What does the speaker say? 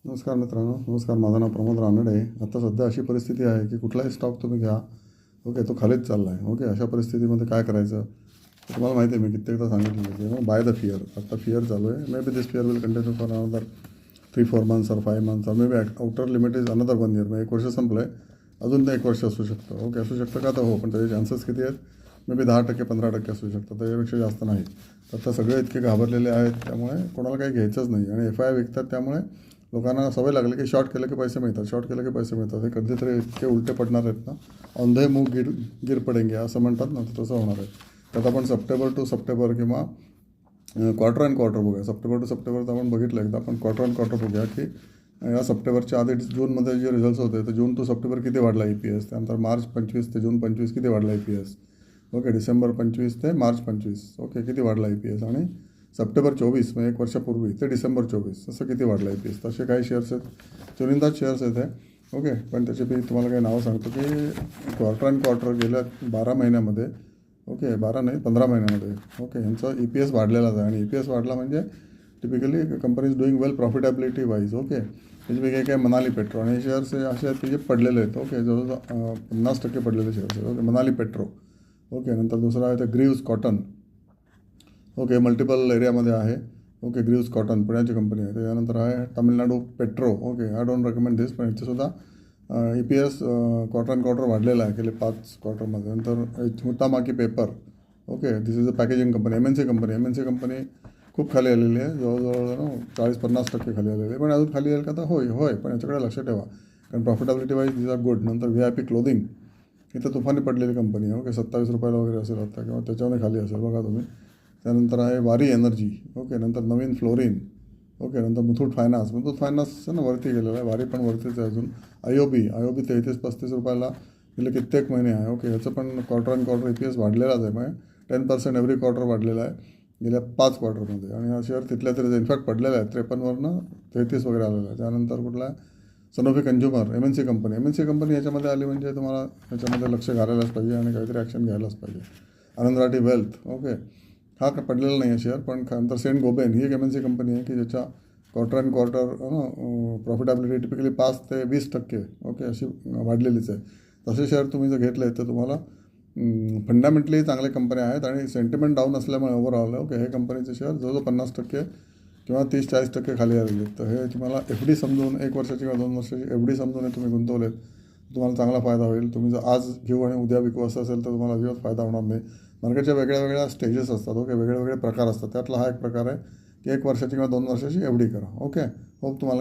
नमस्कार मित्रांनो, नमस्कार. माझं नाव प्रमोद रानडे आहे. आता सध्या अशी परिस्थिती आहे की कुठलाही स्टॉक तुम्ही घ्या, ओके, तो खालीच चालला आहे. ओके, अशा परिस्थितीमध्ये काय करायचं तर तुम्हाला माहिती आहे, मी कित्येकदा सांगितलेलं आहे की बाय द फिअर. आता फिअर चालू आहे. May be this fear will continue for another 3-4 months और 5 मंथ्स, और may be outer limit is another 1 year. मग 1 वर्ष संपलं आहे, अजून ते 1 वर्ष असू शकतं. ओके, असू शकतं का? तर हो, पण त्याचे चान्सेस किती आहेत? मे बी 10%, 15% असू शकतात, त्याच्यापेक्षा जास्त नाही. तर आता सगळे इतके घाबरलेले आहेत, त्यामुळे कोणाला काही घ्यायचंच नाही. आणि FI विकतात, त्यामुळे लोकांना सवय लागली की शॉर्ट केलं की पैसे मिळतात, शॉर्ट केलं की पैसे मिळतात. हे कधीतरी इतके उलटे पडणार आहेत ना, औंधे मुंह गिर पडेंगे असं म्हणतात ना, तसं होणार आहे. त्यात आपण सप्टेंबर टू सप्टेंबर किंवा क्वार्टर अँड क्वार्टर बघूया. सप्टेंबर टू सप्टेंबर तर आपण बघितलं एकदा, आपण क्वार्टर अँड क्वार्टर बघूया की या सप्टेंबरच्या आधी जूनमध्ये जे रिझल्ट्स होते, तर जून टू सप्टेंबर किती वाढला EPS, त्यानंतर मार्च 25 ते जून 25 किती वाढला EPS, ओके, डिसेंबर 25 ते मार्च 25, ओके, किती वाढला EPS, आणि सप्टेंबर 24 म्हणजे 1 वर्षापूर्वी ते डिसेंबर 24 असं किती वाढला EPS. तसे काही शेअर्स आहेत, चुनिंदा शेअर्स आहेत हे, ओके. पण त्याचे मी तुम्हाला काही नावं सांगतो की क्वार्टर अँड क्वार्टर गेल्या 12 महिन्यामध्ये, ओके, 12 नाही 15 महिन्यामध्ये, ओके, यांचा EPS वाढलेलाच आहे. आणि EPS वाढला म्हणजे typically company is doing well profitability wise, okay. त्याच्यापैकी एक आहे मनाली पेट्रो, आणि हे शेअर्स असे आहेत की जे पडलेले आहेत, ओके, जवळजवळ 50% पडलेले शेअर्स आहेत, ओके. Manali petro, okay. नंतर दुसरा आहे ते ग्रीव्ज कॉटन, ओके, मल्टिपल एरियामध्ये आहे, ओके. ग्रीव्ज कॉटन पुण्याची कंपनी आहे. त्याच्यानंतर आहे Tamil Nadu petro, okay. I don't recommend this, पण याचंसुद्धा EPS क्वार्टर अँड क्वार्टर वाढलेला आहे गेले 5 क्वार्टरमध्ये. नंतर Huhtamaki paper, okay, this is a packaging company, MNC company खूप खाली आलेली आहे, जवळजवळ 40-50% खाली आलेली आहे. पण अजून खाली येईल का? तर होय, पण याच्याकडे लक्ष ठेवा, कारण प्रॉफिटेबिलिटी वाईज दिस आर गुड. नंतर VIP क्लोदिंग, इथं तुफानी पडलेली कंपनी आहे, ओके. 27 रुपयाला वगैरे असेल आता, किंवा त्याच्यामध्ये खाली असेल, बघा तुम्ही. त्यानंतर आहे वारी एनर्जी, ओके. नंतर नवीन फ्लोरिन, ओके. नंतर मुथूट फायनान्स ना वरती गेलेलं आहे, वारी पण वरतीच आहे अजून. IOB 33-35 रुपयाला गेले कित्येक महिने आहे, ओके. ह्याचं पण क्वार्टर अँड क्वार्टर EPS वाढलेलाच आहे, म्हणजे 10% एव्हरी क्वार्टर वाढलेला आहे गेल्या 5 क्वार्टरमध्ये. आणि हा शेअर तिथल्या तरी इनफॅक्ट पडलेला आहे, 53वरनं 33 वगैरे आलेला आहे. त्यानंतर कुठला आहे? सनोफी कंझ्युमर, MNC कंपनी याच्यामध्ये आली म्हणजे तुम्हाला याच्यामध्ये लक्ष घालायलाच पाहिजे आणि काहीतरी ॲक्शन घ्यायलाच पाहिजे. आनंद राठी वेल्थ, ओके, हा का पडलेला नाही आहे शेअर. पण नंतर सेंट गोबेन ही एक MNC कंपनी आहे की ज्याच्या quarter and quarter profitability typically 5 ते 20%, ओके, अशी वाढलेलीच आहे. तसे शेअर तुम्ही जर घेतले तर तुम्हाला फंडामेंटली चांगल्या कंपन्या आहेत, आणि सेंटिमेंट डाऊन असल्यामुळे ओव्हरऑल, ओके, हे कंपनीचे शेअर जवळजवळ 50% किंवा 30-40% खाली आलेले आहेत. तर हे तुम्हाला FD समजून 1 वर्षाची किंवा 2 वर्षाची FD समजून हे तुम्ही गुंतवलेत, तुम्हाला चांगला फायदा होईल. तुम्ही जर आज घेऊ आणि उद्या विकू असं असेल तर तुम्हाला अजिबात फायदा होणार नाही. मार्केटच्या वेगळ्या स्टेजेस असतात, ओके, वेगळे प्रकार असतात. त्यातला हा एक प्रकार आहे की 1 वर्षाची किंवा 2 वर्षाची FD करा, ओके. होप तुम्हाला